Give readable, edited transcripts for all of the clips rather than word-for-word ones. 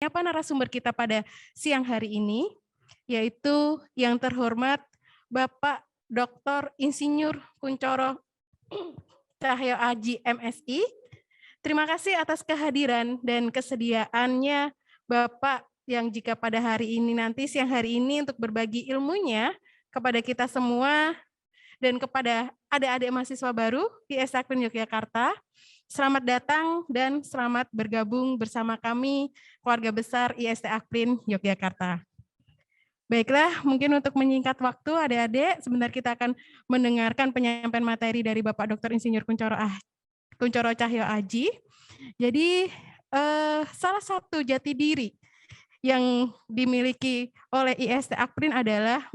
Apa narasumber kita pada siang hari ini, yaitu yang terhormat Bapak Dr. Insinyur Kunchoro Cahyo Aji MSI. Terima kasih atas kehadiran dan kesediaannya Bapak yang jika pada hari ini nanti siang hari ini untuk berbagi ilmunya kepada kita semua dan kepada adik-adik mahasiswa baru di Akprin Yogyakarta. Selamat datang dan selamat bergabung bersama kami, keluarga besar IST Akprin Yogyakarta. Baiklah, mungkin untuk menyingkat waktu adik-adik, sebentar kita akan mendengarkan penyampaian materi dari Bapak Dr. Insinyur Kunchoro Cahyo Aji. Jadi, salah satu jati diri yang dimiliki oleh IST Akprin adalah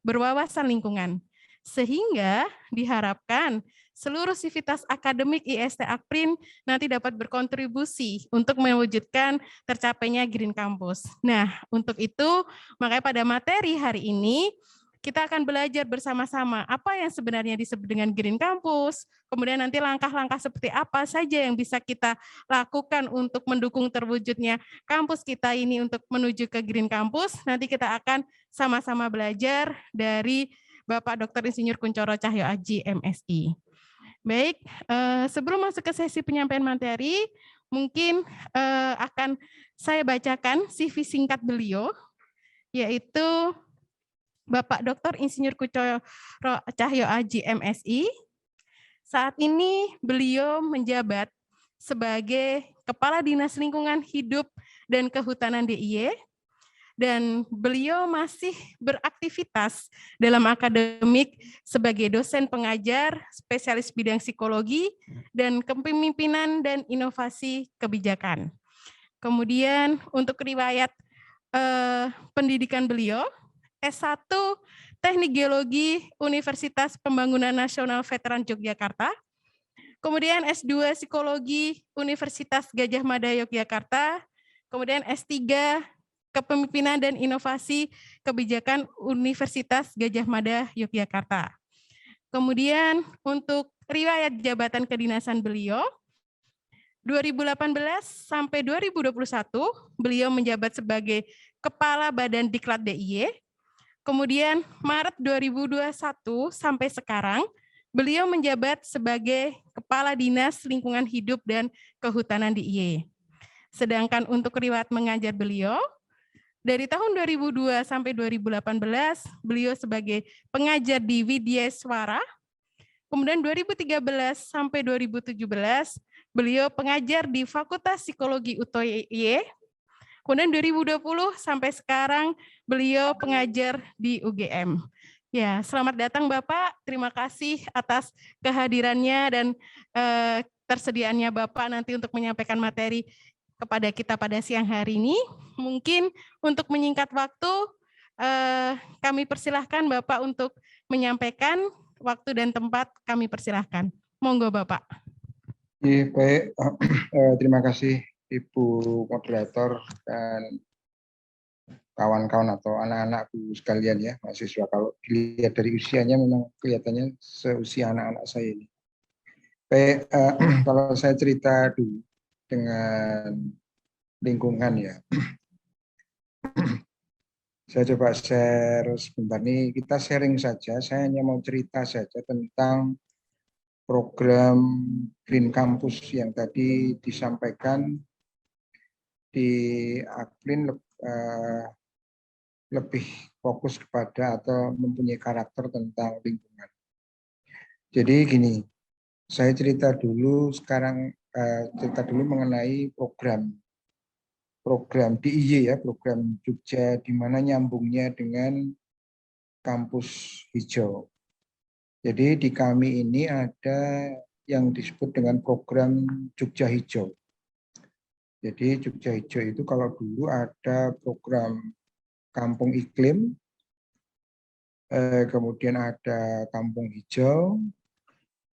berwawasan lingkungan. Sehingga diharapkan seluruh sivitas akademik IST Akprin nanti dapat berkontribusi untuk mewujudkan tercapainya Green Campus. Nah, untuk itu, makanya pada materi hari ini, kita akan belajar bersama-sama apa yang sebenarnya disebut dengan Green Campus, kemudian nanti langkah-langkah seperti apa saja yang bisa kita lakukan untuk mendukung terwujudnya kampus kita ini untuk menuju ke Green Campus. Nanti kita akan sama-sama belajar dari Bapak Dr. Insinyur Kunchoro Cahyo Aji MSI. Baik, sebelum masuk ke sesi penyampaian materi, mungkin akan saya bacakan CV singkat beliau, yaitu Bapak Dr. Insinyur Kunchoro Cahyo Aji MSI. Saat ini beliau menjabat sebagai Kepala Dinas Lingkungan Hidup dan Kehutanan DIY, dan beliau masih beraktivitas dalam akademik sebagai dosen pengajar, spesialis bidang psikologi, dan kepemimpinan dan inovasi kebijakan. Kemudian untuk riwayat pendidikan beliau, S1 Teknik Geologi Universitas Pembangunan Nasional Veteran Yogyakarta, kemudian S2 Psikologi Universitas Gadjah Mada Yogyakarta, kemudian S3 Kepemimpinan dan Inovasi Kebijakan Universitas Gadjah Mada Yogyakarta. Kemudian untuk riwayat jabatan kedinasan beliau, 2018 sampai 2021 beliau menjabat sebagai Kepala Badan Diklat DIY. Kemudian Maret 2021 sampai sekarang, beliau menjabat sebagai Kepala Dinas Lingkungan Hidup dan Kehutanan DIY. Sedangkan untuk riwayat mengajar beliau, dari tahun 2002 sampai 2018, beliau sebagai pengajar di Widya Swara. Kemudian 2013 sampai 2017, beliau pengajar di Fakultas Psikologi UTY. Kemudian 2020 sampai sekarang beliau pengajar di UGM. Ya, selamat datang Bapak. Terima kasih atas kehadirannya dan tersediaannya Bapak nanti untuk menyampaikan materi kepada kita pada siang hari ini. Mungkin untuk menyingkat waktu, kami persilahkan Bapak untuk menyampaikan waktu dan tempat kami persilahkan. Monggo Bapak. Baik, terima kasih Ibu Moderator dan kawan-kawan atau anak-anakku sekalian ya, mahasiswa. Kalau dilihat dari usianya memang kelihatannya seusia anak-anak saya ini. Baik, kalau saya cerita dulu dengan lingkungan ya. Saya coba share sebentar nih, kita sharing saja. Saya hanya mau cerita saja tentang program Green Campus yang tadi disampaikan di Akprin, lebih fokus kepada atau mempunyai karakter tentang lingkungan. Jadi gini, saya cerita dulu sekarang, cerita dulu mengenai program DIY ya, program Jogja, di mana nyambungnya dengan kampus hijau. Jadi di kami ini ada yang disebut dengan program Jogja Hijau. Jadi Jogja Hijau itu kalau dulu ada program Kampung Iklim, kemudian ada Kampung Hijau.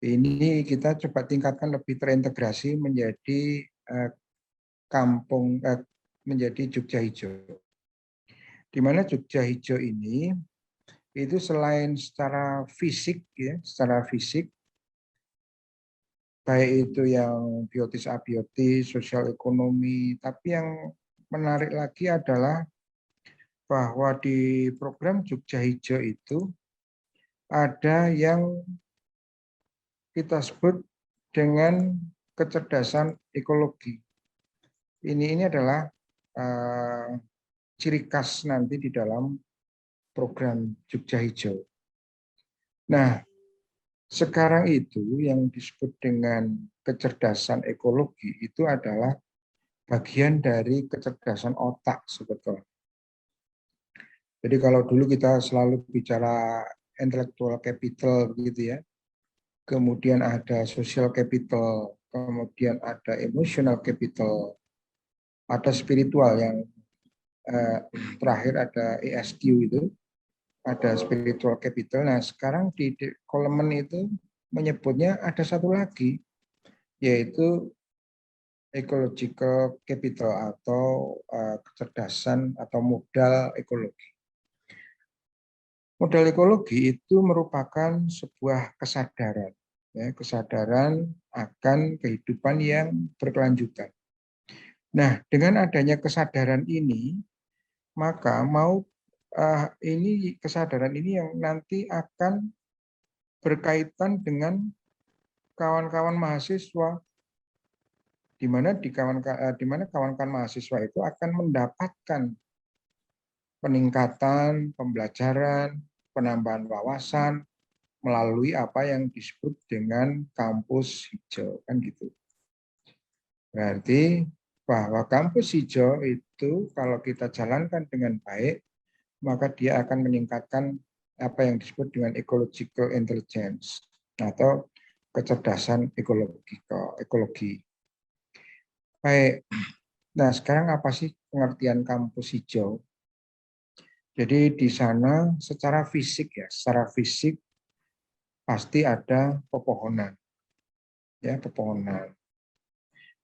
Ini kita coba tingkatkan lebih terintegrasi menjadi menjadi Jogja Hijau. Di mana Jogja Hijau ini itu selain secara fisik ya, baik itu yang biotis abiotis, sosial ekonomi, tapi yang menarik lagi adalah bahwa di program Jogja Hijau itu ada yang kita sebut dengan kecerdasan ekologi. Ini adalah ciri khas nanti di dalam program Jogja Hijau. Nah, sekarang itu yang disebut dengan kecerdasan ekologi itu adalah bagian dari kecerdasan otak sebetulnya. Jadi kalau dulu kita selalu bicara intellectual capital begitu ya, kemudian ada social capital, kemudian ada emotional capital, ada spiritual yang terakhir ada ESQ itu, ada spiritual capital. Nah sekarang di Coleman itu menyebutnya ada satu lagi, yaitu ecological capital atau kecerdasan atau modal ekologi. Modal ekologi itu merupakan sebuah kesadaran, ya, kesadaran akan kehidupan yang berkelanjutan. Nah, dengan adanya kesadaran ini, maka ini kesadaran ini yang nanti akan berkaitan dengan kawan-kawan mahasiswa, di mana kawan-kawan mahasiswa itu akan mendapatkan peningkatan pembelajaran, penambahan wawasan melalui apa yang disebut dengan kampus hijau, kan gitu. Berarti bahwa kampus hijau itu kalau kita jalankan dengan baik, maka dia akan meningkatkan apa yang disebut dengan ecological intelligence atau kecerdasan ekologi. Baik. Nah, sekarang apa sih pengertian kampus hijau? Jadi di sana secara fisik pasti ada pepohonan. Ya, pepohonan.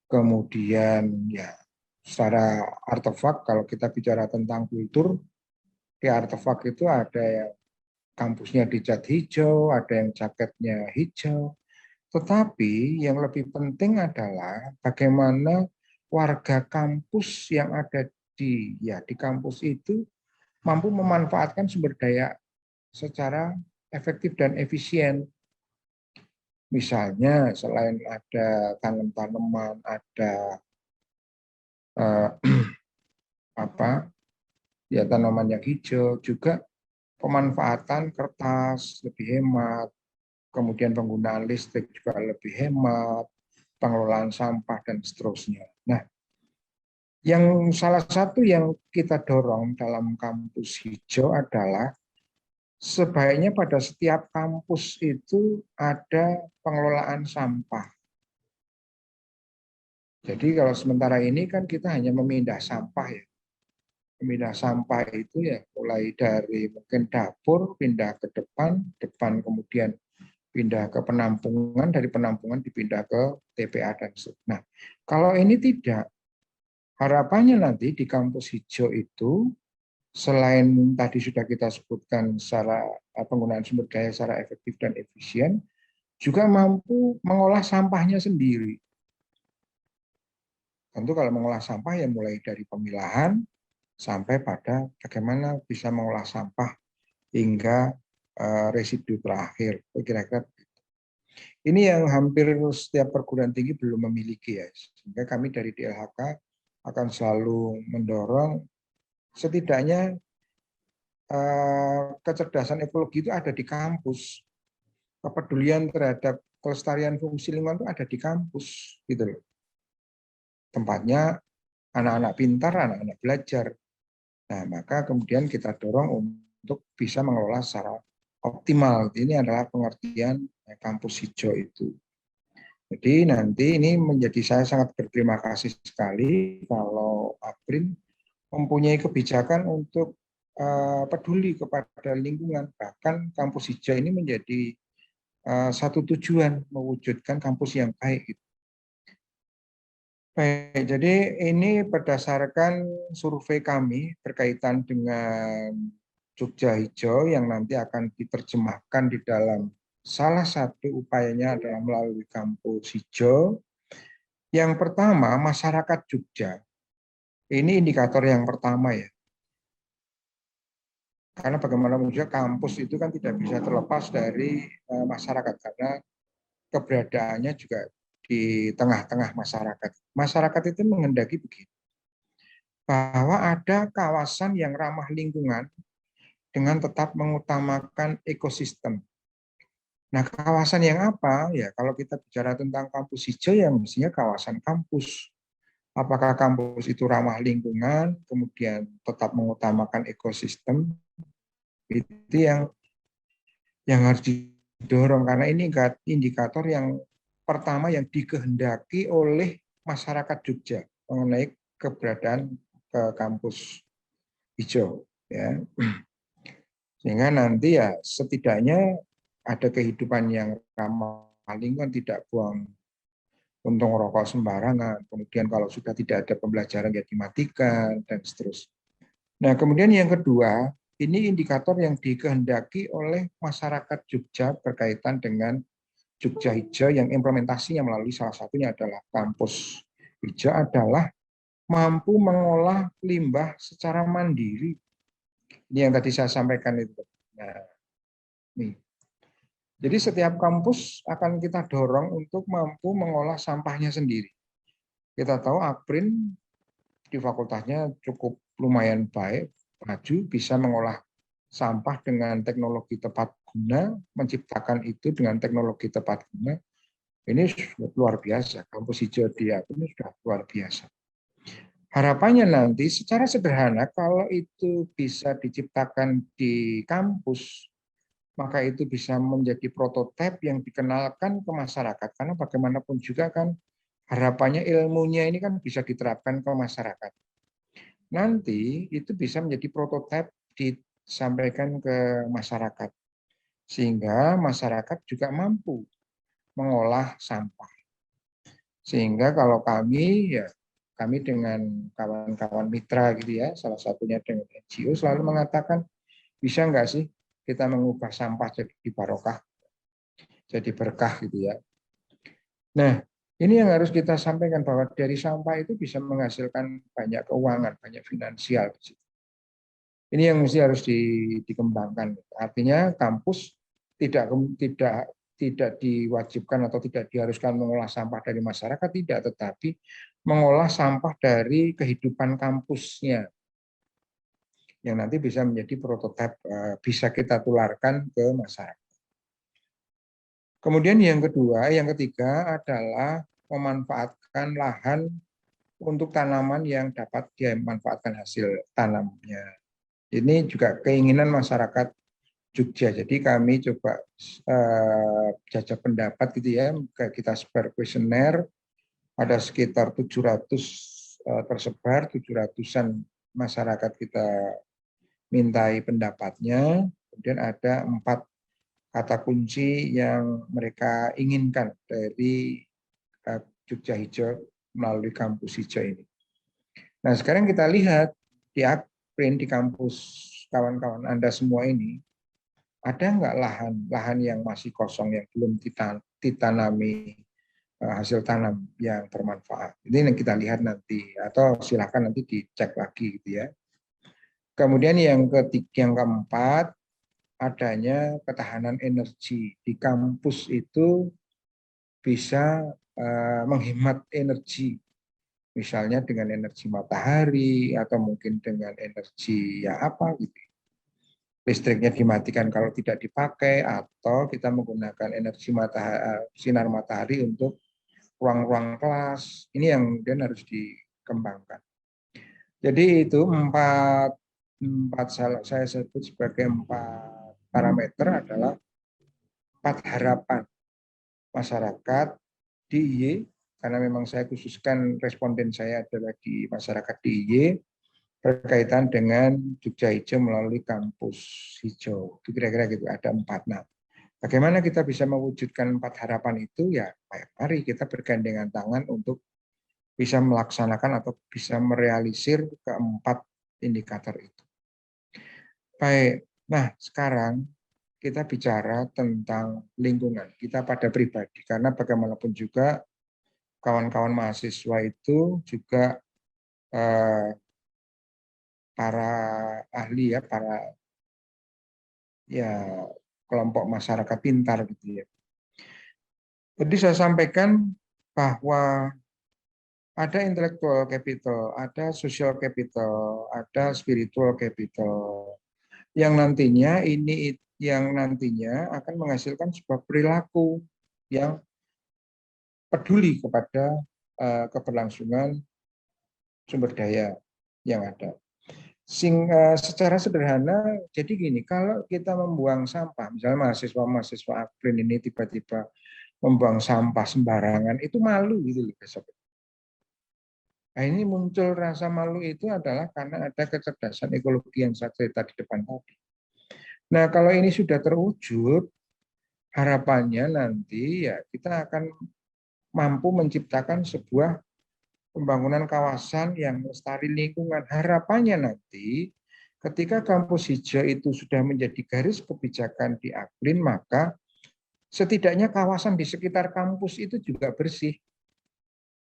Kemudian ya secara artefak, kalau kita bicara tentang kultur, di artefak itu ada yang kampusnya dicat hijau, ada yang jaketnya hijau. Tetapi yang lebih penting adalah bagaimana warga kampus yang ada di kampus itu mampu memanfaatkan sumber daya secara efektif dan efisien. Misalnya selain ada tanam-tanaman, ada tanaman yang hijau, juga pemanfaatan kertas lebih hemat, kemudian penggunaan listrik juga lebih hemat, pengelolaan sampah dan seterusnya. Nah, yang salah satu yang kita dorong dalam kampus hijau adalah sebaiknya pada setiap kampus itu ada pengelolaan sampah. Jadi kalau sementara ini kan kita hanya memindah sampah ya. Memindah sampah itu ya mulai dari mungkin dapur pindah ke depan kemudian pindah ke penampungan, dari penampungan dipindah ke TPA dan seterusnya. Nah, kalau ini tidak, harapannya nanti di kampus hijau itu selain tadi sudah kita sebutkan secara penggunaan sumber daya secara efektif dan efisien, juga mampu mengolah sampahnya sendiri. Tentu kalau mengolah sampah ya mulai dari pemilahan sampai pada bagaimana bisa mengolah sampah hingga residu terakhir. Kira-kira ini yang hampir setiap perguruan tinggi belum memiliki ya. Sehingga kami dari DLHK akan selalu mendorong setidaknya kecerdasan ekologi itu ada di kampus. Kepedulian terhadap kelestarian fungsi lingkungan itu ada di kampus, gitu loh. Tempatnya anak-anak pintar, anak-anak belajar. Nah, maka kemudian kita dorong untuk bisa mengelola secara optimal. Ini adalah pengertian kampus hijau itu. Jadi nanti ini menjadi saya sangat berterima kasih sekali kalau Aprin mempunyai kebijakan untuk peduli kepada lingkungan. Bahkan kampus hijau ini menjadi satu tujuan mewujudkan kampus yang baik. Baik, jadi ini berdasarkan survei kami berkaitan dengan Jogja Hijau yang nanti akan diterjemahkan di dalam salah satu upayanya adalah melalui kampus hijau. Yang pertama, masyarakat Jogja Ini indikator yang pertama ya. Karena bagaimanapun juga kampus itu kan tidak bisa terlepas dari masyarakat karena keberadaannya juga di tengah-tengah masyarakat. Masyarakat itu menghendaki begini, bahwa ada kawasan yang ramah lingkungan dengan tetap mengutamakan ekosistem. Nah, kawasan yang apa? Ya, kalau kita bicara tentang kampus hijau, ya mestinya kawasan kampus. Apakah kampus itu ramah lingkungan, kemudian tetap mengutamakan ekosistem, itu yang harus didorong karena ini indikator yang pertama yang dikehendaki oleh masyarakat Jogja mengenai keberadaan ke kampus hijau ya. Sehingga nanti ya setidaknya ada kehidupan yang ramah lingkungan, tidak buang untung rokok sembarangan, kemudian kalau sudah tidak ada pembelajaran ya dimatikan dan seterusnya. Nah, kemudian yang kedua, ini indikator yang dikehendaki oleh masyarakat Jogja berkaitan dengan Jogja Hijau yang implementasinya melalui salah satunya adalah kampus hijau adalah mampu mengolah limbah secara mandiri. Ini yang tadi saya sampaikan itu. Nah, nih. Jadi setiap kampus akan kita dorong untuk mampu mengolah sampahnya sendiri. Kita tahu Aprin di fakultasnya cukup lumayan baik, maju, bisa mengolah sampah dengan teknologi tepat guna, menciptakan itu dengan teknologi tepat guna. Ini luar biasa. Kampus hijau di Aprin ini sudah luar biasa. Harapannya nanti secara sederhana kalau itu bisa diciptakan di kampus, maka itu bisa menjadi prototipe yang dikenalkan ke masyarakat. Karena bagaimanapun juga kan harapannya ilmunya ini kan bisa diterapkan ke masyarakat. Nanti itu bisa menjadi prototipe disampaikan ke masyarakat. Sehingga masyarakat juga mampu mengolah sampah. Sehingga kalau kami, ya kami dengan kawan-kawan mitra gitu ya, salah satunya dengan NGO selalu mengatakan, bisa nggak sih kita mengubah sampah jadi barokah, jadi berkah gitu ya. Nah, ini yang harus kita sampaikan bahwa dari sampah itu bisa menghasilkan banyak keuangan, banyak finansial. Ini yang mesti harus dikembangkan. Artinya kampus tidak tidak tidak diwajibkan atau tidak diharuskan mengolah sampah dari masyarakat, tidak, tetapi mengolah sampah dari kehidupan kampusnya yang nanti bisa menjadi prototipe, bisa kita tularkan ke masyarakat. Kemudian yang ketiga adalah memanfaatkan lahan untuk tanaman yang dapat dimanfaatkan hasil tanamnya. Ini juga keinginan masyarakat Jogja. Jadi kami coba jajak pendapat gitu ya, kita sebar kuesioner, ada sekitar 700 tersebar, 700-an masyarakat kita mintai pendapatnya. Kemudian ada 4 kata kunci yang mereka inginkan dari Jogja Hijau melalui kampus hijau ini. Nah, sekarang kita lihat di Aprin, di kampus kawan-kawan Anda semua ini, ada nggak lahan yang masih kosong yang belum ditanami hasil tanam yang bermanfaat. Ini yang kita lihat nanti, atau silakan nanti dicek lagi gitu ya. Kemudian yang keempat, adanya ketahanan energi. Di kampus itu bisa menghemat energi, misalnya dengan energi matahari atau mungkin dengan energi ya apa gitu. Listriknya dimatikan kalau tidak dipakai, atau kita menggunakan energi sinar matahari untuk ruang-ruang kelas. Ini yang kemudian harus dikembangkan. Jadi itu empat saya sebut sebagai 4 parameter adalah 4 harapan masyarakat DIY, karena memang saya khususkan responden saya adalah di masyarakat DIY, berkaitan dengan Jogja Hijau melalui kampus hijau. Itu kira-kira gitu, ada 4. Nah, bagaimana kita bisa mewujudkan 4 harapan itu? Ya, mari kita bergandengan tangan untuk bisa melaksanakan atau bisa merealisir keempat indikator itu. Baik, nah sekarang kita bicara tentang lingkungan kita pada pribadi, karena bagaimanapun juga kawan-kawan mahasiswa itu juga para ahli ya, para ya kelompok masyarakat pintar gitu ya. Jadi saya sampaikan bahwa ada intellectual capital, ada social capital, ada spiritual capital yang nantinya akan menghasilkan sebuah perilaku yang peduli kepada keberlangsungan sumber daya yang ada. Secara sederhana, jadi gini, kalau kita membuang sampah, misalnya mahasiswa Akprin ini tiba-tiba membuang sampah sembarangan, itu malu gitu loh besok. Nah, ini muncul rasa malu itu adalah karena ada kecerdasan ekologi yang saya cerita di depan tadi. Nah, kalau ini sudah terwujud, harapannya nanti ya kita akan mampu menciptakan sebuah pembangunan kawasan yang lestari lingkungan. Harapannya nanti ketika kampus hijau itu sudah menjadi garis kebijakan di Akprin, maka setidaknya kawasan di sekitar kampus itu juga bersih.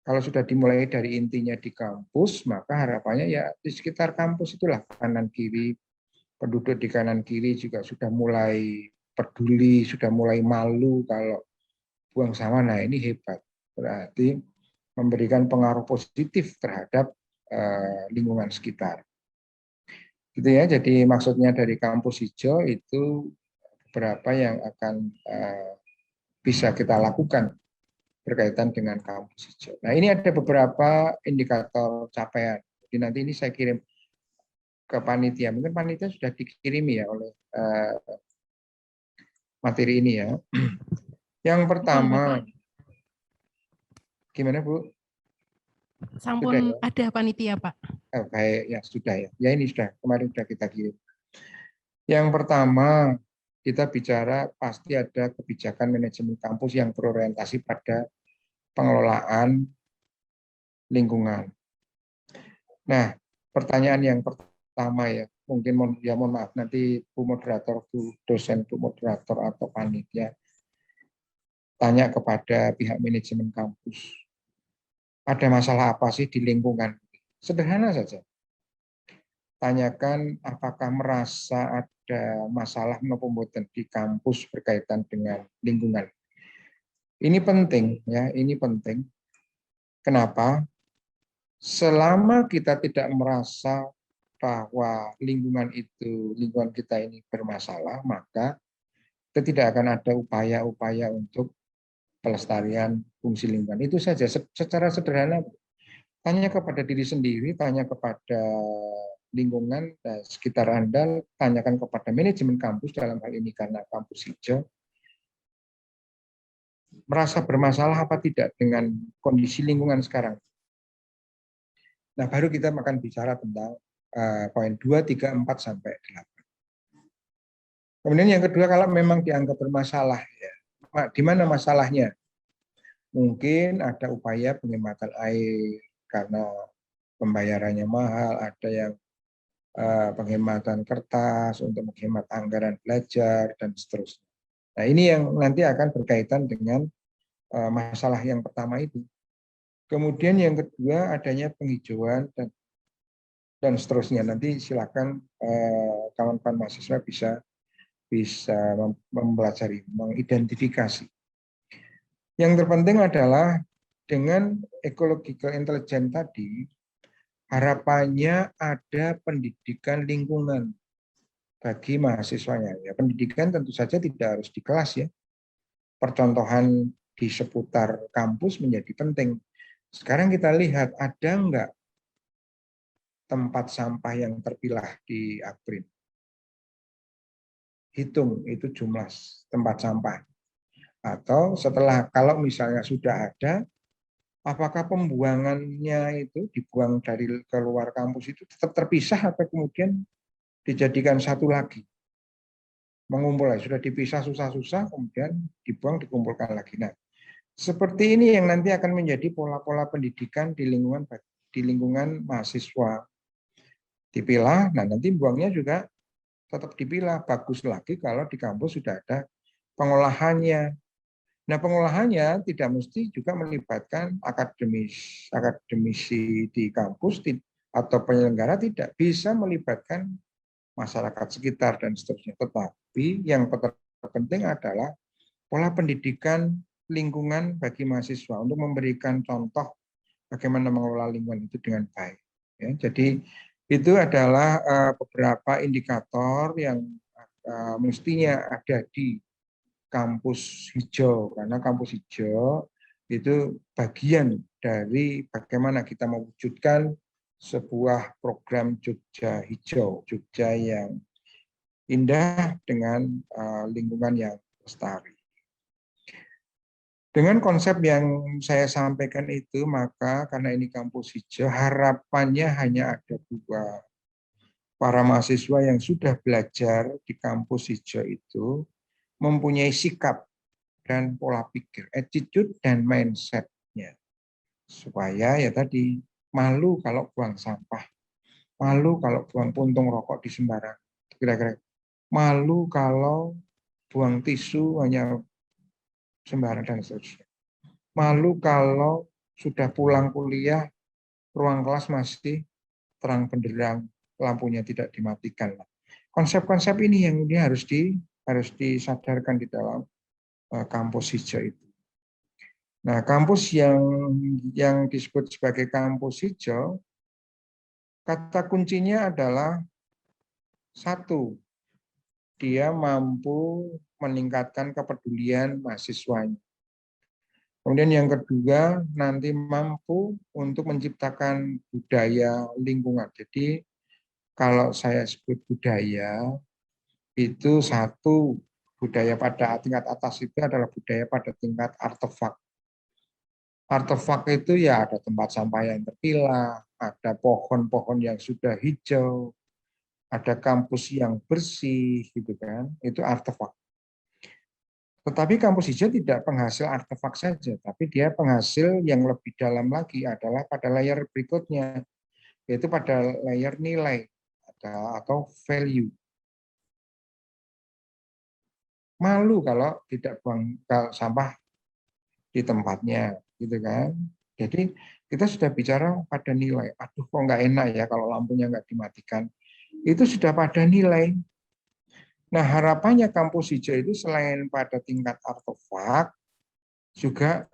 Kalau sudah dimulai dari intinya di kampus, maka harapannya ya di sekitar kampus itulah kanan kiri, penduduk di kanan kiri juga sudah mulai peduli, sudah mulai malu kalau buang sampah. Nah, ini hebat. Berarti memberikan pengaruh positif terhadap lingkungan sekitar. Gitu ya. Jadi maksudnya dari kampus hijau itu beberapa yang akan bisa kita lakukan berkaitan dengan kampus hijau. Nah, ini ada beberapa indikator capaian. Jadi nanti ini saya kirim ke panitia. Mungkin panitia sudah dikirimi ya oleh materi ini ya. Yang pertama, gimana Bu? Sampun Sudah ya? ada panitia, Pak. Oh, baik, ya sudah ya. Ya ini sudah, kemarin sudah kita kirim. Yang pertama, kita bicara pasti ada kebijakan manajemen kampus yang berorientasi pada pengelolaan lingkungan. Nah, pertanyaan yang pertama ya, mungkin mohon maaf nanti Bu Moderator, Bu dosen, Bu Moderator atau panitia tanya kepada pihak manajemen kampus. Ada masalah apa sih di lingkungan? Sederhana saja. Tanyakan apakah merasa ada masalah mboten di kampus berkaitan dengan lingkungan. Ini penting ya, ini penting. Kenapa? Selama kita tidak merasa bahwa lingkungan kita ini bermasalah, maka kita tidak akan ada upaya-upaya untuk pelestarian fungsi lingkungan. Itu saja secara sederhana. Tanya kepada diri sendiri, tanya kepada lingkungan sekitar Anda, tanyakan kepada manajemen kampus dalam hal ini karena kampus hijau, merasa bermasalah apa tidak dengan kondisi lingkungan sekarang. Nah, baru kita akan bicara tentang poin 2, 3, 4, sampai 8. Kemudian yang kedua, kalau memang dianggap bermasalah, ya, di mana masalahnya? Mungkin ada upaya penghematan air karena pembayarannya mahal, ada yang penghematan kertas untuk menghemat anggaran belajar, dan seterusnya. Nah, ini yang nanti akan berkaitan dengan masalah yang pertama itu. Kemudian yang kedua, adanya penghijauan dan seterusnya. Nanti silakan kawan-kawan mahasiswa bisa mempelajari, mengidentifikasi. Yang terpenting adalah dengan ecological intelligence tadi, harapannya ada pendidikan lingkungan bagi mahasiswanya. Ya, pendidikan tentu saja tidak harus di kelas ya. Percontohan di seputar kampus menjadi penting. Sekarang kita lihat ada enggak tempat sampah yang terpilah di Akprin. Hitung itu jumlah tempat sampah. Atau setelah, kalau misalnya sudah ada, apakah pembuangannya itu dibuang dari keluar kampus itu tetap terpisah atau kemudian dijadikan satu lagi? Mengumpul, sudah dipisah susah-susah, kemudian dibuang, dikumpulkan lagi. Nah, seperti ini yang nanti akan menjadi pola-pola pendidikan di lingkungan mahasiswa. Dipilah, nah nanti buangnya juga tetap dipilah. Bagus lagi kalau di kampus sudah ada pengolahannya. Nah, pengolahannya tidak mesti juga melibatkan akademisi di kampus atau penyelenggara, tidak bisa melibatkan masyarakat sekitar dan seterusnya. Tetapi yang terpenting adalah pola pendidikan lingkungan bagi mahasiswa untuk memberikan contoh bagaimana mengelola lingkungan itu dengan baik. Ya, jadi itu adalah beberapa indikator yang mestinya ada di kampus hijau, karena kampus hijau itu bagian dari bagaimana kita mewujudkan sebuah program Jogja hijau, Jogja yang indah dengan lingkungan yang lestari. Dengan konsep yang saya sampaikan itu, maka karena ini kampus hijau, harapannya hanya ada dua. Para mahasiswa yang sudah belajar di kampus hijau itu mempunyai sikap dan pola pikir, attitude dan mindset-nya. Supaya ya tadi, malu kalau buang sampah, malu kalau buang puntung rokok di sembarang, kira-kira malu kalau buang tisu hanya sembarang dan seterusnya. Malu kalau sudah pulang kuliah, ruang kelas masih terang benderang, lampunya tidak dimatikan. Konsep-konsep ini yang ini harus disadarkan di dalam kampus hijau itu. Nah, kampus yang disebut sebagai kampus hijau, kata kuncinya adalah satu, dia mampu meningkatkan kepedulian mahasiswanya. Kemudian yang kedua, nanti mampu untuk menciptakan budaya lingkungan. Jadi kalau saya sebut budaya, itu satu, budaya pada tingkat atas itu adalah budaya pada tingkat artefak. Artefak itu ya ada tempat sampah yang terpilah, ada pohon-pohon yang sudah hijau, ada kampus yang bersih, gitu kan, itu artefak. Tetapi kampus hijau tidak penghasil artefak saja, tapi dia penghasil yang lebih dalam lagi adalah pada layer berikutnya, yaitu pada layer nilai atau value. Malu kalau tidak buang sampah di tempatnya, gitu kan. Jadi kita sudah bicara pada nilai. Aduh, kok nggak enak ya kalau lampunya nggak dimatikan. Itu sudah pada nilai. Nah, harapannya kampus hijau itu selain pada tingkat artefak, juga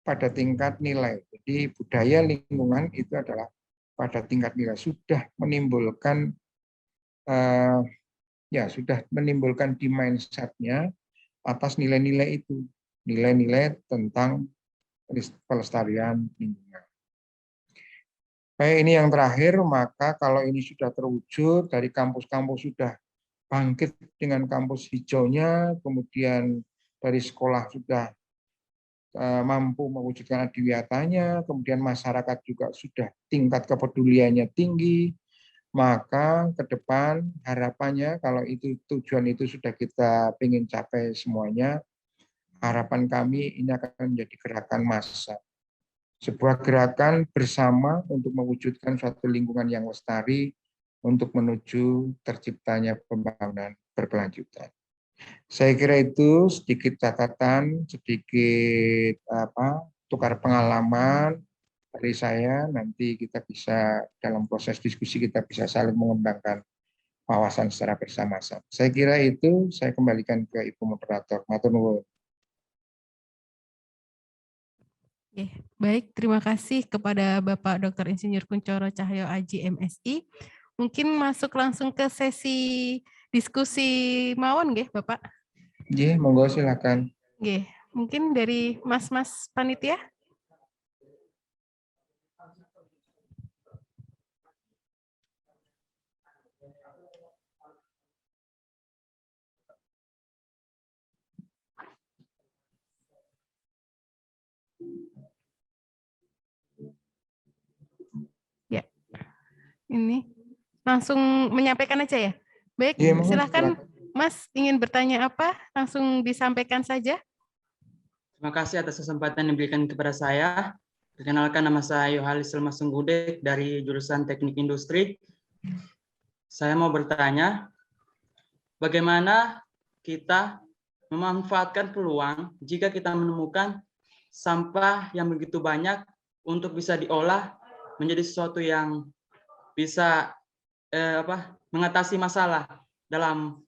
pada tingkat nilai. Jadi budaya lingkungan itu adalah pada tingkat nilai. Sudah menimbulkan sudah menimbulkan di mindset-nya atas nilai-nilai itu. Nilai-nilai tentang pelestarian lingkungan. Baik, ini yang terakhir, maka kalau ini sudah terwujud, dari kampus-kampus sudah bangkit dengan kampus hijaunya, kemudian dari sekolah sudah mampu mewujudkan adiwiyatanya, kemudian masyarakat juga sudah tingkat kepeduliannya tinggi, maka ke depan harapannya kalau itu tujuan itu sudah kita ingin capai semuanya, harapan kami ini akan menjadi gerakan massa. Sebuah gerakan bersama untuk mewujudkan suatu lingkungan yang lestari untuk menuju terciptanya pembangunan berkelanjutan. Saya kira itu sedikit catatan, sedikit tukar pengalaman dari saya. Nanti kita bisa dalam proses diskusi kita bisa saling mengembangkan wawasan secara bersama-sama. Saya kira itu, saya kembalikan ke Ibu Moderator. Matur nuwun. Baik, terima kasih kepada Bapak Dr. Insinyur Kuncoro Cahyo Aji MSI. Mungkin masuk langsung ke sesi diskusi mawon nggih, Bapak? Nggih, monggo silakan. Nggih, mungkin dari Mas-mas panitia. Ya, ini langsung menyampaikan aja ya. Baik, Ya, silakan Mas ingin bertanya apa, langsung disampaikan saja. Terima kasih atas kesempatan yang diberikan kepada saya. Perkenalkan, nama saya Yohalis Selmasunggude dari jurusan Teknik Industri. Saya mau bertanya, bagaimana kita memanfaatkan peluang jika kita menemukan sampah yang begitu banyak untuk bisa diolah menjadi sesuatu yang bisa mengatasi masalah dalam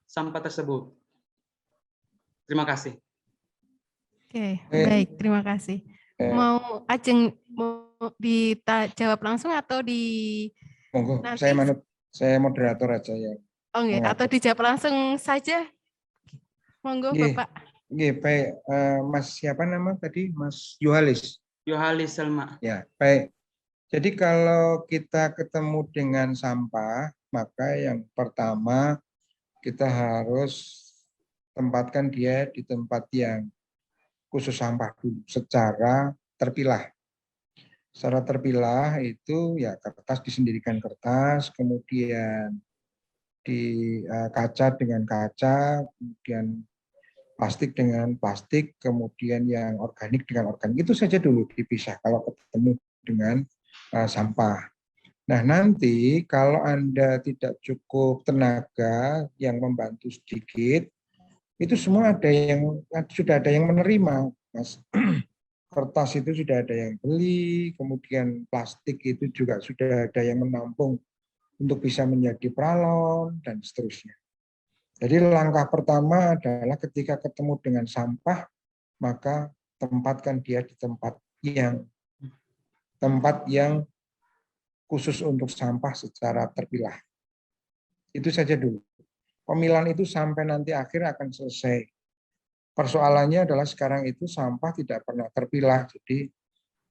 sampah tersebut. Terima kasih. Oke, baik, terima kasih. Mau Ajeng mau dijawab langsung atau di Monggo, nanti? saya moderator aja ya. Oh enggak, atau dijawab langsung saja. Monggo Bapak. Nggih, baik. Mas siapa nama tadi? Mas Yohalis. Yohalis Selma. Ya, baik. Jadi kalau kita ketemu dengan sampah, maka yang pertama kita harus tempatkan dia di tempat yang khusus sampah dulu secara terpilah. Secara terpilah itu ya kertas disendirikan kertas, kemudian di kaca dengan kaca, kemudian plastik dengan plastik, kemudian yang organik dengan organik. Itu saja dulu dipisah kalau ketemu dengan sampah. Nah, nanti kalau Anda tidak cukup tenaga yang membantu sedikit, itu semua sudah ada yang menerima, Mas. Kertas itu sudah ada yang beli, kemudian plastik itu juga sudah ada yang menampung untuk bisa menjadi pralon, dan seterusnya. Jadi langkah pertama adalah ketika ketemu dengan sampah, maka tempatkan dia di tempat yang khusus untuk sampah secara terpilah. Itu saja dulu. Pemilahan itu sampai nanti akhir akan selesai. Persoalannya adalah sekarang itu sampah tidak pernah terpilah. Jadi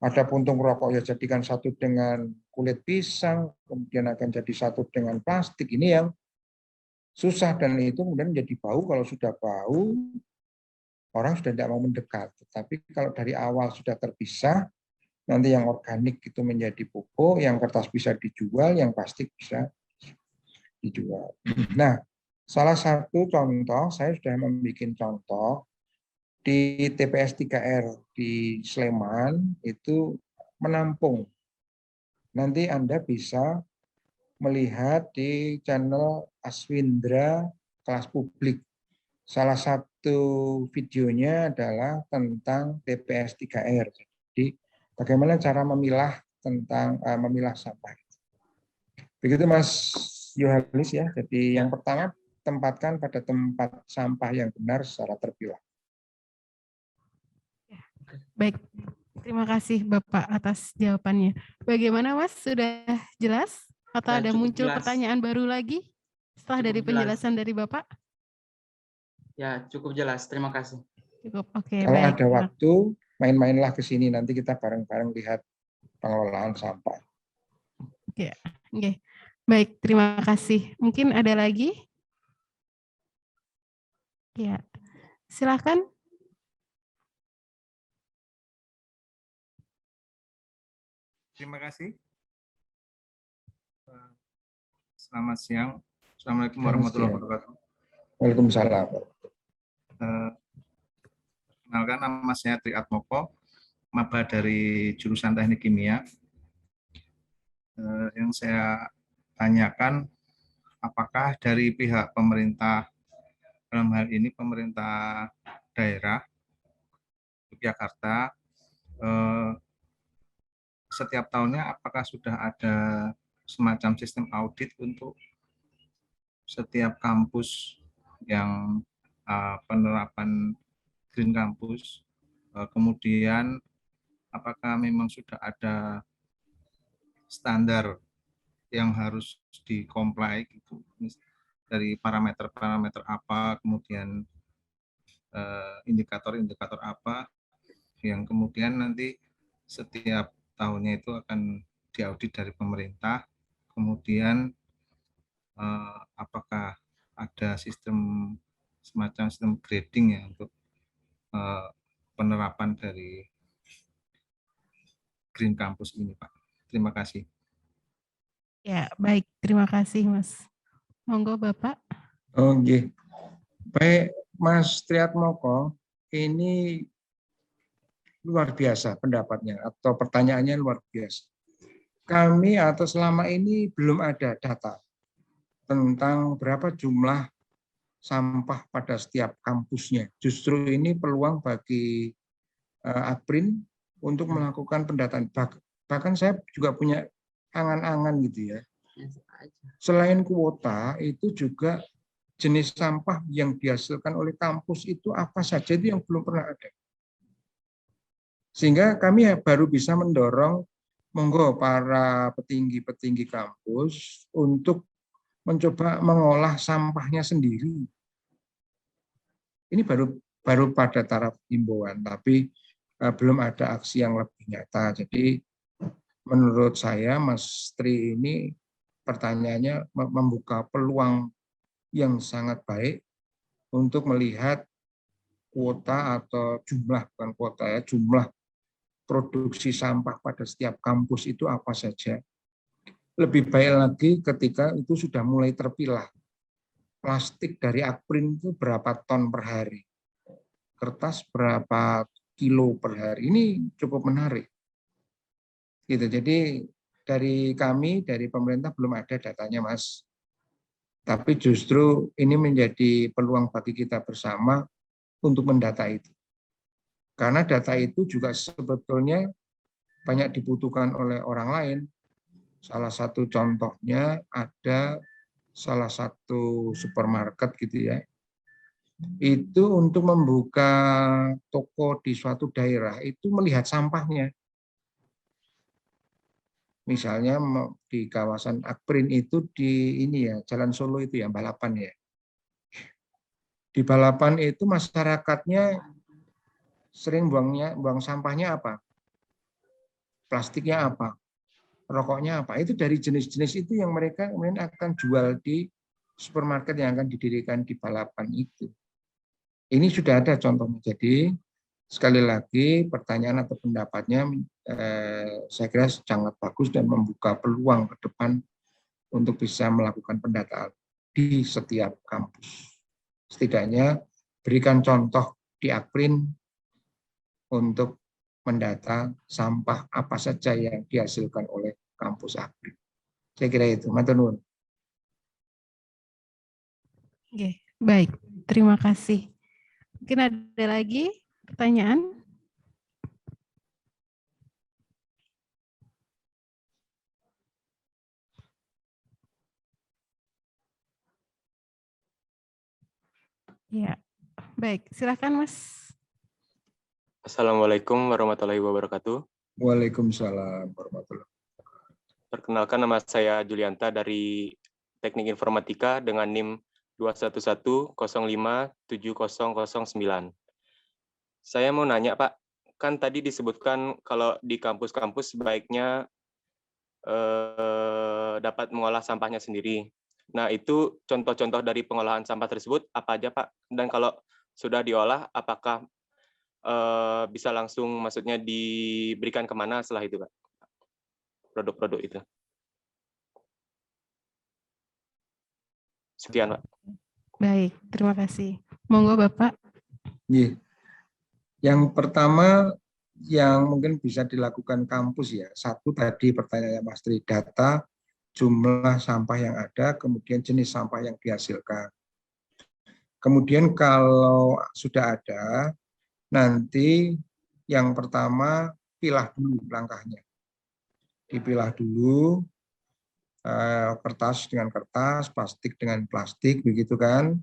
ada puntung rokok ya jadikan satu dengan kulit pisang, kemudian akan jadi satu dengan plastik. Ini yang susah dan itu kemudian menjadi bau. Kalau sudah bau, orang sudah tidak mau mendekat. Tetapi kalau dari awal sudah terpisah, nanti yang organik itu menjadi pupuk, yang kertas bisa dijual, yang plastik bisa dijual. Nah, salah satu contoh, saya sudah membuat contoh di TPS 3R di Sleman itu menampung. Nanti Anda bisa melihat di channel Aswindra Kelas Publik. Salah satu videonya adalah tentang TPS 3R. Jadi bagaimana cara memilah memilah sampah. Begitu Mas Yohanis ya. Jadi yang pertama tempatkan pada tempat sampah yang benar secara terpilah. Baik, terima kasih Bapak atas jawabannya. Bagaimana Mas, sudah jelas? Atau ada muncul jelas. Pertanyaan baru lagi setelah dari penjelasan dari Bapak? Ya, cukup jelas. Terima kasih. Cukup, oke. Kalau Baik. ada waktu, main-mainlah ke sini. Nanti kita bareng-bareng lihat pengelolaan sampah. Oke. Baik, terima kasih. Mungkin ada lagi? Ya, silakan. Terima kasih. Selamat siang. Assalamualaikum warahmatullahi wabarakatuh. Waalaikumsalam. Perkenalkan, nama saya Tri Atmoko, maba dari jurusan Teknik Kimia. Yang saya tanyakan, apakah dari pihak pemerintah, dalam hal ini pemerintah daerah Yogyakarta, setiap tahunnya apakah sudah ada semacam sistem audit untuk setiap kampus yang penerapan Green Campus, kemudian apakah memang sudah ada standar yang harus di-comply gitu, dari parameter-parameter apa, kemudian indikator-indikator apa yang kemudian nanti setiap tahunnya itu akan diaudit dari pemerintah, kemudian apakah ada semacam sistem grading ya untuk penerapan dari Green Campus ini, Pak. Terima kasih. Ya, baik. Terima kasih, Mas. Monggo, Bapak. Oke. Baik, Mas Triatmoko, ini luar biasa pendapatnya atau pertanyaannya luar biasa. Kami atau selama ini belum ada data tentang berapa jumlah sampah pada setiap kampusnya. Justru ini peluang bagi Akprin untuk melakukan pendataan. Bahkan saya juga punya angan-angan gitu ya. Selain kuota, itu juga jenis sampah yang dihasilkan oleh kampus itu apa saja itu yang belum pernah ada. Sehingga kami baru bisa mendorong monggo para petinggi-petinggi kampus untuk mencoba mengolah sampahnya sendiri. Ini baru pada taraf himbauan, tapi belum ada aksi yang lebih nyata. Jadi menurut saya Mas Tri ini pertanyaannya membuka peluang yang sangat baik untuk melihat kuota atau jumlah, bukan kuota ya, jumlah produksi sampah pada setiap kampus itu apa saja. Lebih baik lagi ketika itu sudah mulai terpilah. Plastik dari Akprin itu berapa ton per hari. Kertas berapa kilo per hari. Ini cukup menarik. Gitu. Jadi dari kami, dari pemerintah belum ada datanya, Mas. Tapi justru ini menjadi peluang bagi kita bersama untuk mendata itu. Karena data itu juga sebetulnya banyak dibutuhkan oleh orang lain. Salah satu contohnya ada salah satu supermarket gitu ya. Itu untuk membuka toko di suatu daerah itu melihat sampahnya. Misalnya di kawasan Akprin itu di ini ya, Jalan Solo itu ya, Balapan ya. Di Balapan itu masyarakatnya sering buang sampahnya apa? Plastiknya apa? Rokoknya apa? Itu dari jenis-jenis itu yang mereka kemudian akan jual di supermarket yang akan didirikan di Balapan itu. Ini sudah ada contohnya. Jadi sekali lagi pertanyaan atau pendapatnya saya kira sangat bagus dan membuka peluang ke depan untuk bisa melakukan pendataan di setiap kampus. Setidaknya berikan contoh di Akprin untuk mendata sampah apa saja yang dihasilkan oleh kampus Akprin. Saya kira itu. Matur nuwun. Oke, baik. Terima kasih. Mungkin ada lagi pertanyaan? Ya, baik. Silakan, Mas. Assalamualaikum warahmatullahi wabarakatuh. Waalaikumsalam warahmatullahi wabarakatuh. Perkenalkan, nama saya Julianta dari Teknik Informatika dengan NIM 211057009. Saya mau nanya, Pak, kan tadi disebutkan kalau di kampus-kampus sebaiknya dapat mengolah sampahnya sendiri. Nah, itu contoh-contoh dari pengolahan sampah tersebut apa aja, Pak? Dan kalau sudah diolah, apakah bisa langsung maksudnya diberikan kemana setelah itu, Pak? Produk-produk itu. Sekian, Pak. Baik, terima kasih. Monggo, Bapak. Yang pertama yang mungkin bisa dilakukan kampus ya. Satu tadi pertanyaannya Mas Tri, data jumlah sampah yang ada, kemudian jenis sampah yang dihasilkan. Kemudian kalau sudah ada, nanti yang pertama pilah dulu langkahnya. Dipilah dulu kertas dengan kertas, plastik dengan plastik, begitu kan?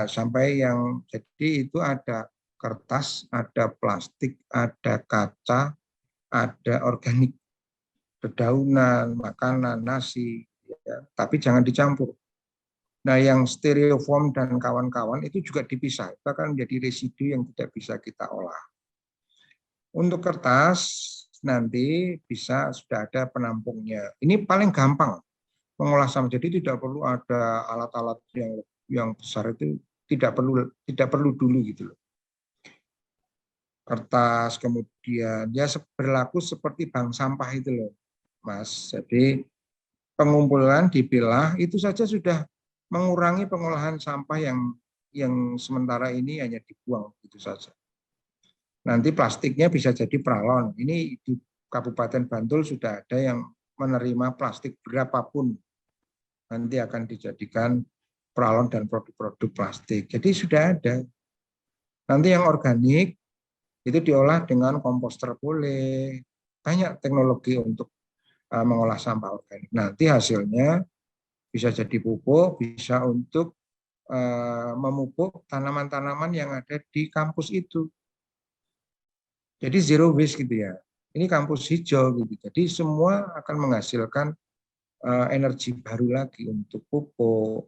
Sampai yang jadi itu ada kertas, ada plastik, ada kaca, ada organik, dedaunan, makanan, nasi, ya. Tapi jangan dicampur. Nah, yang styrofoam dan kawan-kawan itu juga dipisah, itu akan menjadi residu yang tidak bisa kita olah. Untuk kertas nanti bisa sudah ada penampungnya. Ini paling gampang mengolah sampah. Jadi tidak perlu ada alat-alat yang besar, itu tidak perlu dulu gitu loh. Kertas, kemudian ya berlaku seperti bank sampah itu loh, Mas. Jadi pengumpulan dipilah itu saja sudah mengurangi pengolahan sampah yang sementara ini hanya dibuang gitu saja. Nanti plastiknya bisa jadi pralon. Ini di Kabupaten Bantul sudah ada yang menerima plastik berapapun nanti akan dijadikan peralon dan produk-produk plastik. Jadi sudah ada. Nanti yang organik itu diolah dengan komposter boleh. Banyak teknologi untuk mengolah sampah organik. Nanti hasilnya bisa jadi pupuk, bisa untuk memupuk tanaman-tanaman yang ada di kampus itu. Jadi zero waste gitu ya. Ini kampus hijau gitu. Jadi semua akan menghasilkan energi baru lagi untuk pupuk.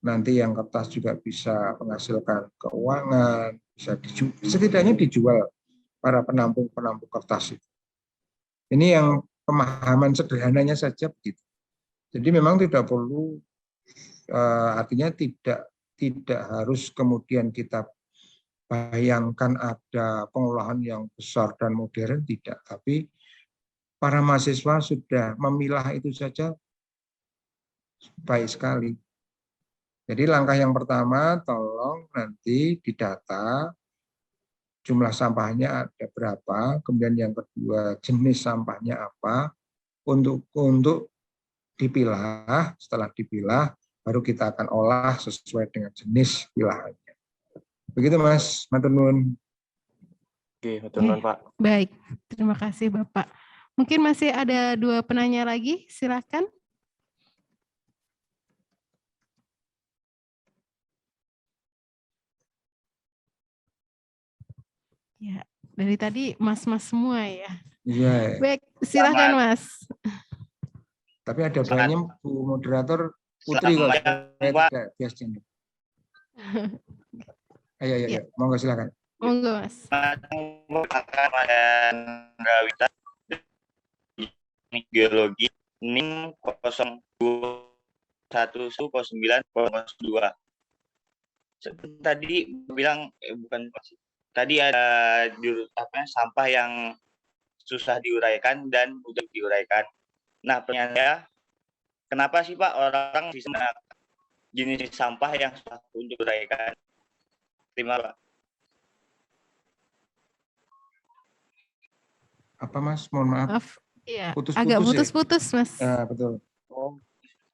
Nanti yang kertas juga bisa menghasilkan keuangan, bisa setidaknya dijual para penampung-penampung kertas itu. Ini yang pemahaman sederhananya saja begitu. Jadi memang tidak perlu, artinya tidak harus kemudian kita bayangkan ada pengolahan yang besar dan modern, tidak. Tapi para mahasiswa sudah memilah itu saja baik sekali. Jadi langkah yang pertama, tolong nanti didata jumlah sampahnya ada berapa, kemudian yang kedua jenis sampahnya apa, untuk dipilah. Setelah dipilah, baru kita akan olah sesuai dengan jenis pilahannya. Begitu Mas, matur nuwun. Oke, matur nuwun Pak. Baik, terima kasih Bapak. Mungkin masih ada 2 penanya lagi, silakan. Ya, dari tadi mas-mas semua ya. Iya. Baik, silakan Mas. Tapi ada banyak Bu Moderator Putri kok, saya tidak biasanya. Ayo, monggo silakan. Monggo Mas. Geologi NIM 021902. Tadi bilang tadi ada sampah yang susah diuraikan dan mudah diuraikan. Nah, pertanyaannya, kenapa sih Pak orang bisa jenis sampah yang susah untuk diuraikan? Terima kasih Pak. Apa Mas? Mohon maaf. Maaf, iya, Putus-putus agak ya? putus-putus Mas. Betul.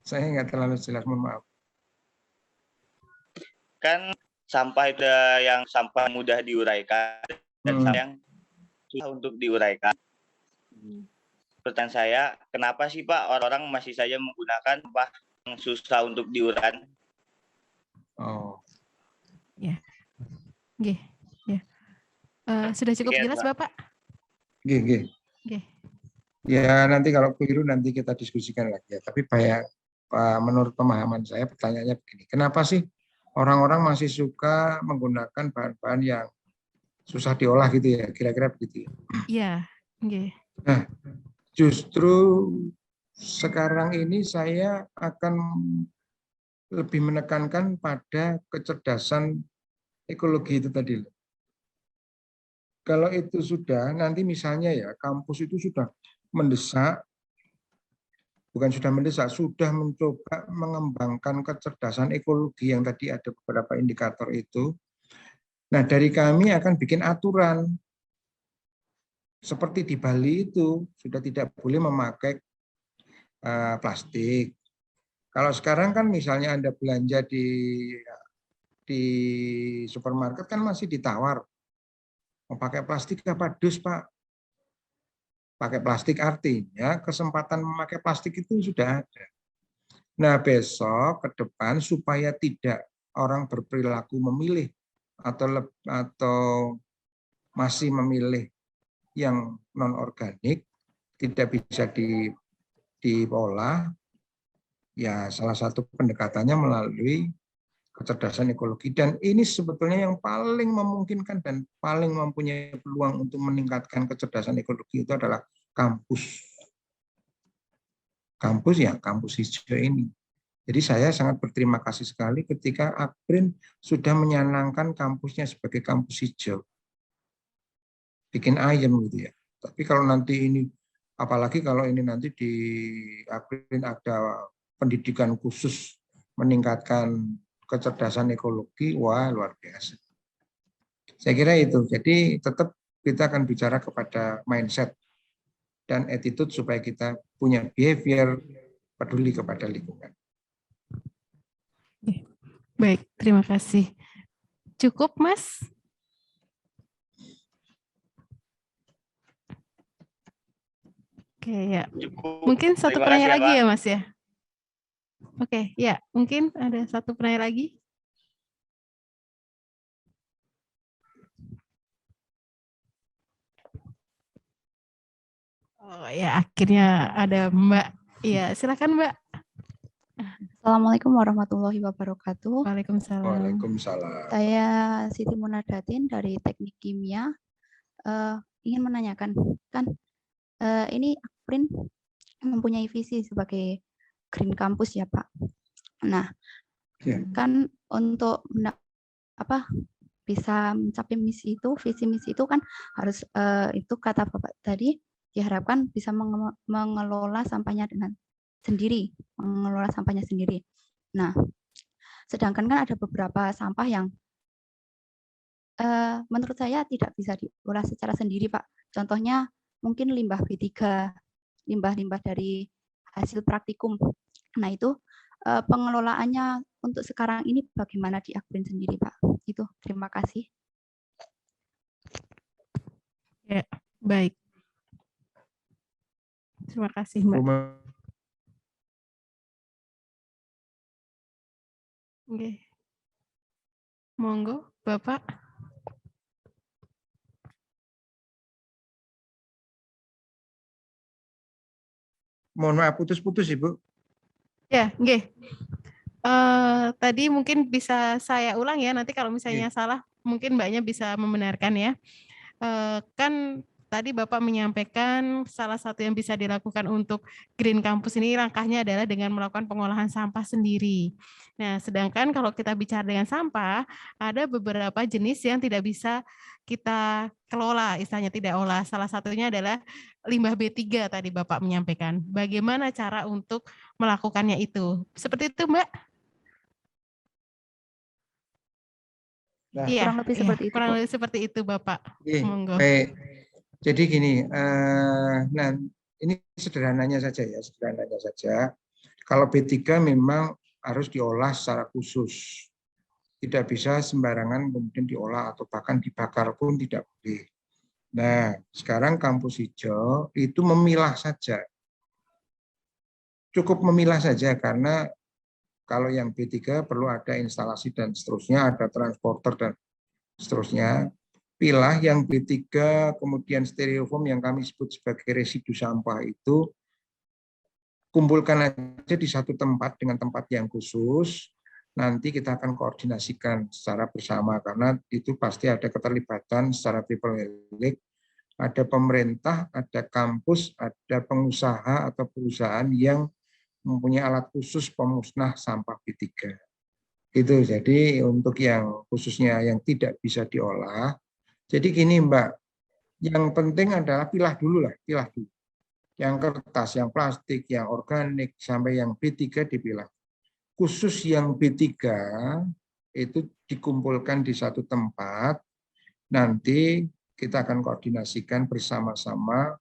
Saya nggak terlalu jelas, mohon maaf. Kan sampah itu ada yang sampah mudah diuraikan dan yang susah untuk diuraikan. Pertanyaan saya, kenapa sih Pak orang-orang masih saja menggunakan sampah yang susah untuk diuraikan? Oh. Ya. Oke, ya. Sudah cukup jelas Bapak? Oke. Ya nanti kalau keliru nanti kita diskusikan lagi ya. Tapi menurut pemahaman saya pertanyaannya begini, kenapa sih orang-orang masih suka menggunakan bahan-bahan yang susah diolah gitu ya, kira-kira begitu ya? Iya. Oke. Nah, justru sekarang ini saya akan lebih menekankan pada kecerdasan ekologi itu tadi. Kalau itu sudah, nanti misalnya ya, kampus itu sudah mendesak, sudah mencoba mengembangkan kecerdasan ekologi yang tadi ada beberapa indikator itu. Nah, dari kami akan bikin aturan. Seperti di Bali itu, sudah tidak boleh memakai plastik. Kalau sekarang kan misalnya Anda belanja di supermarket kan masih ditawar. Mau pakai plastik apa dus Pak? Pakai plastik artinya kesempatan memakai plastik itu sudah ada. Nah besok ke depan supaya tidak orang berperilaku memilih atau masih memilih yang non organik, tidak bisa diolah, ya salah satu pendekatannya melalui kecerdasan ekologi, dan ini sebetulnya yang paling memungkinkan dan paling mempunyai peluang untuk meningkatkan kecerdasan ekologi itu adalah kampus hijau ini. Jadi saya sangat berterima kasih sekali ketika Akprin sudah menyanangkan kampusnya sebagai kampus hijau, bikin ayam gitu ya. Tapi kalau nanti ini, apalagi kalau ini nanti di Akprin ada pendidikan khusus meningkatkan kecerdasan ekologi, wah luar biasa. Saya kira itu. Jadi tetap kita akan bicara kepada mindset dan attitude supaya kita punya behavior peduli kepada lingkungan. Baik, terima kasih. Cukup, Mas? Oke, ya. Cukup. Mungkin satu Terima penanya kasih ya, lagi Pak. ya, Mas ya? Oke, ya. Mungkin ada satu penanya lagi. Oh ya, akhirnya ada Mbak. Iya, silakan Mbak. Assalamualaikum warahmatullahi wabarakatuh. Waalaikumsalam. Waalaikumsalam. Saya Siti Munadatin dari Teknik Kimia. Ingin menanyakan, kan ini Akprin mempunyai visi sebagai Green Campus ya Pak. Nah, Ya. kan untuk bisa mencapai misi itu, visi misi itu kan harus itu kata Bapak tadi diharapkan bisa mengelola sampahnya dengan sendiri, mengelola sampahnya sendiri. Nah, sedangkan kan ada beberapa sampah yang menurut saya tidak bisa diolah secara sendiri, Pak. Contohnya mungkin limbah B3, limbah-limbah dari hasil praktikum. Nah, itu pengelolaannya untuk sekarang ini bagaimana di Akprin sendiri, Pak? Itu, terima kasih. Ya, baik. Terima kasih, Mbak. Oke. Monggo, Bapak. Mohon maaf, putus-putus Ibu. Ya, nggih. Tadi mungkin bisa saya ulang ya, nanti kalau misalnya salah mungkin Mbaknya bisa membenarkan ya. Kan tadi Bapak menyampaikan salah satu yang bisa dilakukan untuk Green Campus ini langkahnya adalah dengan melakukan pengolahan sampah sendiri. Nah, sedangkan kalau kita bicara dengan sampah, ada beberapa jenis yang tidak bisa kita kelola, istilahnya tidak olah. Salah satunya adalah limbah B3 tadi Bapak menyampaikan. Bagaimana cara untuk melakukannya itu? Seperti itu, Mbak? Nah, Iya, kurang lebih seperti itu, kurang Bu. lebih seperti itu, Bapak. Monggo. Baik. Jadi gini, nah ini sederhananya saja ya, sederhananya saja. Kalau B3 memang harus diolah secara khusus. Tidak bisa sembarangan kemudian diolah atau bahkan dibakar pun tidak boleh. Nah, sekarang kampus hijau itu memilah saja. Cukup memilah saja karena kalau yang B3 perlu ada instalasi dan seterusnya, ada transporter dan seterusnya. Pilah yang B3 kemudian stereofoam yang kami sebut sebagai residu sampah itu kumpulkan aja di satu tempat dengan tempat yang khusus. Nanti kita akan koordinasikan secara bersama karena itu pasti ada keterlibatan secara people helik, ada pemerintah, ada kampus, ada pengusaha atau perusahaan yang mempunyai alat khusus pemusnah sampah B3. Itu jadi untuk yang khususnya yang tidak bisa diolah. Jadi gini Mbak, yang penting adalah pilah dulu lah, pilah dulu. Yang kertas, yang plastik, yang organik, sampai yang B3 dipilah. Khusus yang B3 itu dikumpulkan di satu tempat, nanti kita akan koordinasikan bersama-sama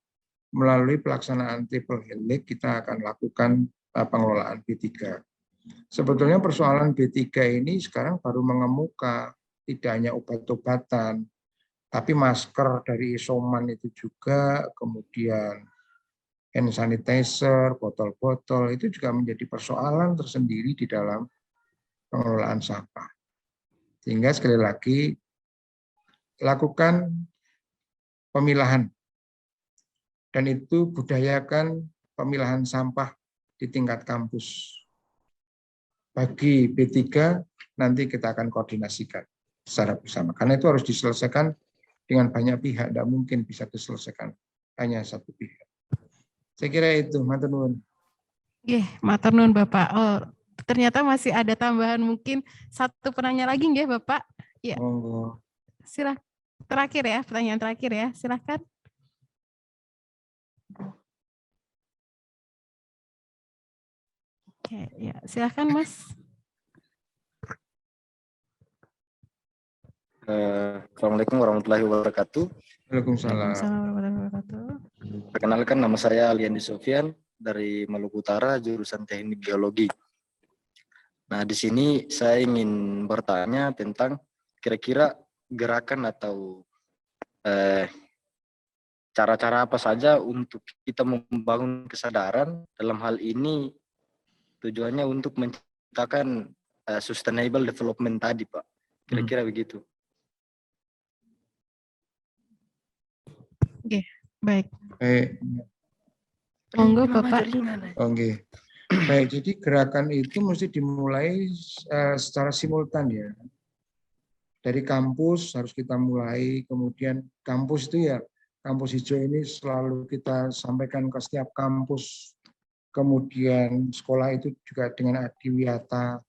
melalui pelaksanaan triple helix, kita akan lakukan pengelolaan B3. Sebetulnya persoalan B3 ini sekarang baru mengemuka, tidak hanya obat-obatan, tapi masker dari isoman itu juga, kemudian hand sanitizer, botol-botol, itu juga menjadi persoalan tersendiri di dalam pengelolaan sampah. Sehingga sekali lagi, lakukan pemilahan. Dan itu budayakan pemilahan sampah di tingkat kampus. Bagi B3, nanti kita akan koordinasikan secara bersama. Karena itu harus diselesaikan dengan banyak pihak, tidak mungkin bisa diselesaikan hanya satu pihak. Saya kira itu, matur nuwun. Matur nuwun Bapak. Oh, ternyata masih ada tambahan mungkin satu penanya lagi nggih Bapak? Ya. Monggo. Silakan. Terakhir ya, pertanyaan terakhir ya. Silakan. Oke, ya, silakan Mas. Assalamualaikum warahmatullahi wabarakatuh. Waalaikumsalam. warahmatullahi wabarakatuh. Perkenalkan, nama saya Aliandi Sofian dari Maluku Utara, jurusan Teknik Geologi. Nah, di sini saya ingin bertanya tentang kira-kira gerakan atau cara-cara apa saja untuk kita membangun kesadaran dalam hal ini, tujuannya untuk menciptakan sustainable development tadi, Pak. Kira-kira begitu. Oke, baik. Baik. Monggo Bapak. Oke. Baik, jadi gerakan itu mesti dimulai secara simultan ya. Dari kampus harus kita mulai, kemudian kampus itu ya, kampus hijau ini selalu kita sampaikan ke setiap kampus. Kemudian sekolah itu juga dengan adiwiyata.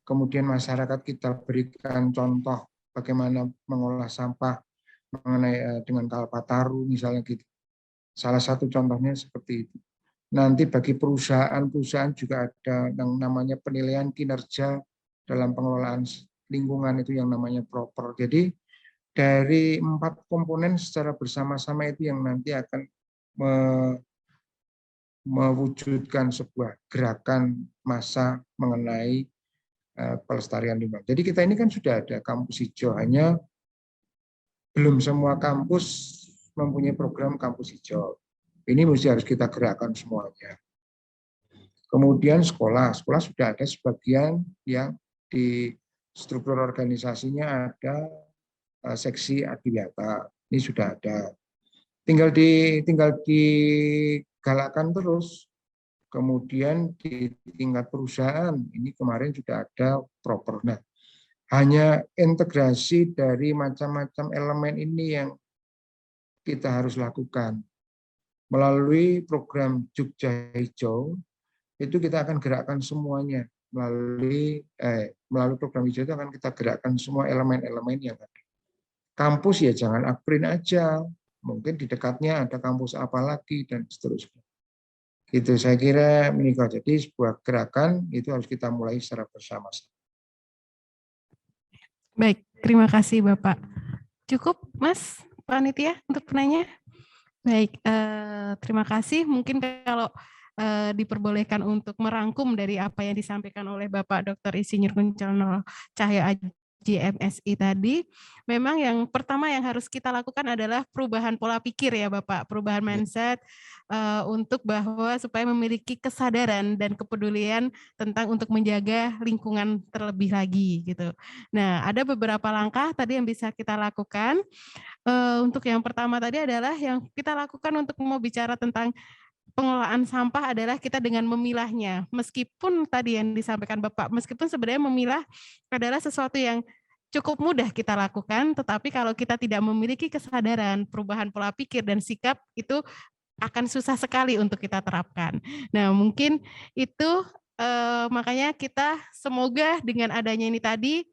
Kemudian masyarakat kita berikan contoh bagaimana mengolah sampah mengenai dengan Kalpataru misalnya gitu. Salah satu contohnya seperti itu. Nanti bagi perusahaan-perusahaan juga ada yang namanya penilaian kinerja dalam pengelolaan lingkungan itu yang namanya proper. Jadi dari 4 komponen secara bersama-sama itu yang nanti akan mewujudkan sebuah gerakan massa mengenai pelestarian lingkungan. Jadi kita ini kan sudah ada kampus hijau, hanya belum semua kampus mempunyai program kampus hijau. Ini mesti harus kita gerakkan semuanya. Kemudian sekolah sudah ada sebagian yang di struktur organisasinya ada seksi adiwiyata. Ini sudah ada. Tinggal digalakkan terus. Kemudian di tingkat perusahaan ini kemarin juga ada proper. Nah, hanya integrasi dari macam-macam elemen ini yang kita harus lakukan. Melalui program Jogja Hijau, itu kita akan gerakkan semuanya. Melalui program hijau itu akan kita gerakkan semua elemen-elemen yang ada. Kampus ya jangan Akprin aja, mungkin di dekatnya ada kampus apa lagi, dan seterusnya. Gitu, saya kira menikah. Jadi sebuah gerakan itu harus kita mulai secara bersama-sama. Baik, terima kasih Bapak. Cukup Mas Panitia untuk penanya? Baik, terima kasih. Mungkin kalau diperbolehkan untuk merangkum dari apa yang disampaikan oleh Bapak Dr. Insinyur Kunchoro Cahyo Aji MSI tadi, memang yang pertama yang harus kita lakukan adalah perubahan pola pikir ya Bapak, perubahan mindset untuk bahwa supaya memiliki kesadaran dan kepedulian tentang untuk menjaga lingkungan terlebih lagi gitu. Nah, ada beberapa langkah tadi yang bisa kita lakukan. Untuk yang pertama tadi adalah yang kita lakukan untuk mau bicara tentang pengelolaan sampah adalah kita dengan memilahnya. Meskipun tadi yang disampaikan Bapak, meskipun sebenarnya memilah adalah sesuatu yang cukup mudah kita lakukan, tetapi kalau kita tidak memiliki kesadaran, perubahan pola pikir dan sikap, itu akan susah sekali untuk kita terapkan. Nah, mungkin itu makanya kita semoga dengan adanya ini tadi,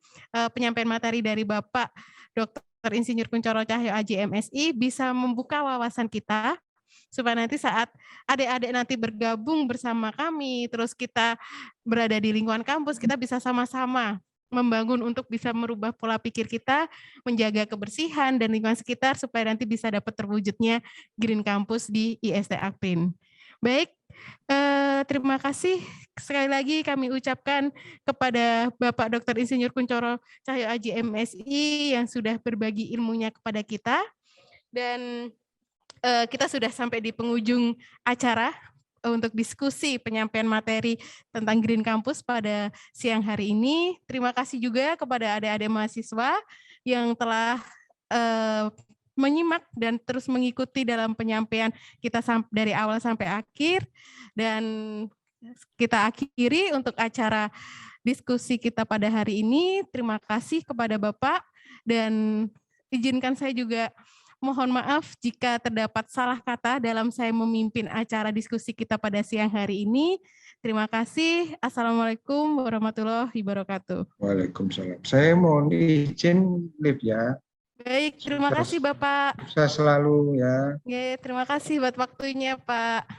penyampaian materi dari Bapak Dr. Insinyur Kunchoro Cahyo Aji MSI bisa membuka wawasan kita supaya nanti saat adik-adik nanti bergabung bersama kami, terus kita berada di lingkungan kampus, kita bisa sama-sama membangun untuk bisa merubah pola pikir kita, menjaga kebersihan dan lingkungan sekitar supaya nanti bisa dapat terwujudnya Green Campus di IST Akprin. Baik, terima kasih sekali lagi kami ucapkan kepada Bapak Dr. Insinyur Kunchoro Cahyo Aji MSI yang sudah berbagi ilmunya kepada kita, dan kita sudah sampai di penghujung acara untuk diskusi penyampaian materi tentang Green Campus pada siang hari ini. Terima kasih juga kepada adik-adik mahasiswa yang telah menyimak dan terus mengikuti dalam penyampaian kita dari awal sampai akhir, dan kita akhiri untuk acara diskusi kita pada hari ini. Terima kasih kepada Bapak, dan izinkan saya juga mohon maaf jika terdapat salah kata dalam saya memimpin acara diskusi kita pada siang hari ini. Terima kasih. Assalamualaikum warahmatullahi wabarakatuh. Waalaikumsalam. Saya mohon izin live ya. Baik, terima kasih Bapak. Sukses selalu ya. Terima kasih buat waktunya Pak.